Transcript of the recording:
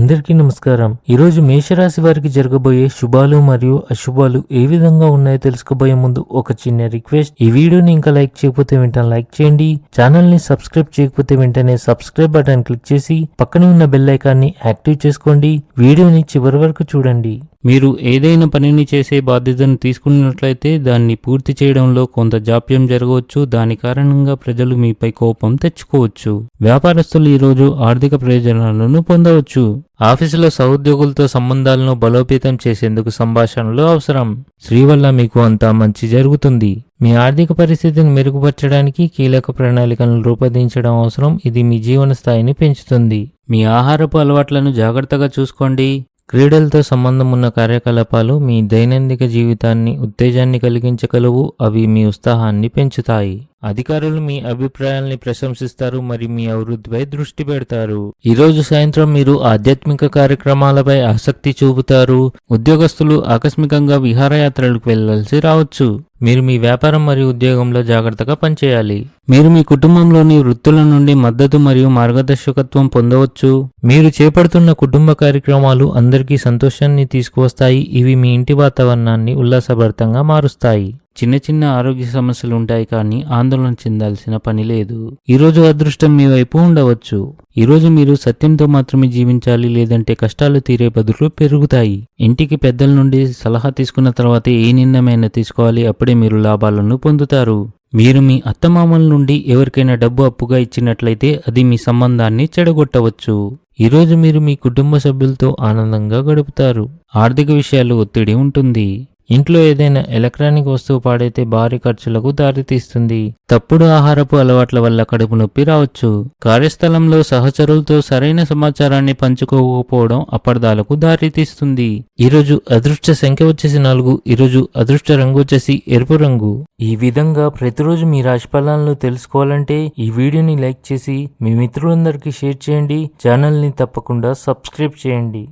అందరికీ నమస్కారం. ఈరోజు మేషరాశి వారికి జరగబోయే శుభాలు మరియు అశుభాలు ఏ విధంగా ఉన్నాయో తెలుసుకోబోయే ముందు ఒక చిన్న రిక్వెస్ట్. ఈ వీడియోని ఇంకా లైక్ చేయకపోతే వెంటనే లైక్ చేయండి. ఛానల్ ని సబ్స్క్రైబ్ చేయకపోతే వెంటనే సబ్స్క్రైబ్ బటన్ క్లిక్ చేసి పక్కనే ఉన్న బెల్ ఐకాన్ని యాక్టివ్ చేసుకోండి. వీడియోని చివరి వరకు చూడండి. మీరు ఏదైనా పనిని చేసే బాధ్యతను తీసుకున్నట్లయితే దాన్ని పూర్తి చేయడంలో కొంత జాప్యం జరగవచ్చు. దాని కారణంగా ప్రజలు మీపై కోపం తెచ్చుకోవచ్చు. వ్యాపారస్తులు ఈరోజు ఆర్థిక ప్రయోజనాలను పొందవచ్చు. ఆఫీసులో సహోద్యోగులతో సంబంధాలను బలోపేతం చేసేందుకు సంభాషణలు అవసరం. స్త్రీ వల్ల మీకు అంతా మంచి జరుగుతుంది. మీ ఆర్థిక పరిస్థితిని మెరుగుపరచడానికి కీలక ప్రణాళికలను రూపొందించడం అవసరం. ఇది మీ జీవన స్థాయిని పెంచుతుంది. మీ ఆహారపు అలవాట్లను జాగ్రత్తగా చూసుకోండి. క్రీడలతో సంబంధం ఉన్న కార్యకలాపాలు మీ దైనందిక జీవితాన్ని ఉత్తేజాన్ని కలిగించగలవు. అవి మీ ఉత్సాహాన్ని పెంచుతాయి. అధికారులు మీ అభిప్రాయాల్ని ప్రశంసిస్తారు మరియు మీ అభివృద్ధిపై దృష్టి పెడతారు. ఈరోజు సాయంత్రం మీరు ఆధ్యాత్మిక కార్యక్రమాలపై ఆసక్తి చూపుతారు. ఉద్యోగస్తులు ఆకస్మికంగా విహారయాత్రలకు వెళ్లాల్సి రావచ్చు. మీరు మీ వ్యాపారం మరియు ఉద్యోగంలో జాగ్రత్తగా పనిచేయాలి. మీరు మీ కుటుంబంలోని వృత్తుల నుండి మద్దతు మరియు మార్గదర్శకత్వం పొందవచ్చు. మీరు చేపడుతున్న కుటుంబ కార్యక్రమాలు అందరికీ సంతోషాన్ని తీసుకువస్తాయి. ఇవి మీ ఇంటి వాతావరణాన్ని ఉల్లాసభరితంగా మారుస్తాయి. చిన్న చిన్న ఆరోగ్య సమస్యలు ఉంటాయి, కానీ ఆందోళన చెందాల్సిన పని లేదు. ఈరోజు అదృష్టం మీ వైపు ఉండవచ్చు. ఈరోజు మీరు సత్యంతో మాత్రమే జీవించాలి, లేదంటే కష్టాలు తీరే బదులు పెరుగుతాయి. ఇంటికి పెద్దల నుండి సలహా తీసుకున్న తర్వాత ఏ నిర్ణయమైనా తీసుకోవాలి. అప్పుడే మీరు లాభాలను పొందుతారు. మీరు మీ అత్తమామల నుండి ఎవరికైనా డబ్బు అప్పుగా ఇచ్చినట్లయితే అది మీ సంబంధాన్ని చెడగొట్టవచ్చు. ఈరోజు మీరు మీ కుటుంబ సభ్యులతో ఆనందంగా గడుపుతారు. ఆర్థిక విషయాలు ఒత్తిడి ఉంటుంది. ఇంట్లో ఏదైనా ఎలక్ట్రానిక్ వస్తువు పాడైతే భారీ ఖర్చులకు దారితీస్తుంది. తప్పుడు ఆహారపు అలవాట్ల వల్ల కడుపు నొప్పి రావచ్చు. కార్యస్థలంలో సహచరులతో సరైన సమాచారాన్ని పంచుకోకపోవడం అపార్థాలకు దారితీస్తుంది. ఈరోజు అదృష్ట సంఖ్య వచ్చేసి 4. ఈరోజు అదృష్ట రంగు వచ్చేసి ఎరుపు రంగు. ఈ విధంగా ప్రతిరోజు మీ రాశి ఫలాలను తెలుసుకోవాలంటే ఈ వీడియోని లైక్ చేసి మీ మిత్రులందరికీ షేర్ చేయండి. ఛానల్ ని తప్పకుండా సబ్స్క్రైబ్ చేయండి.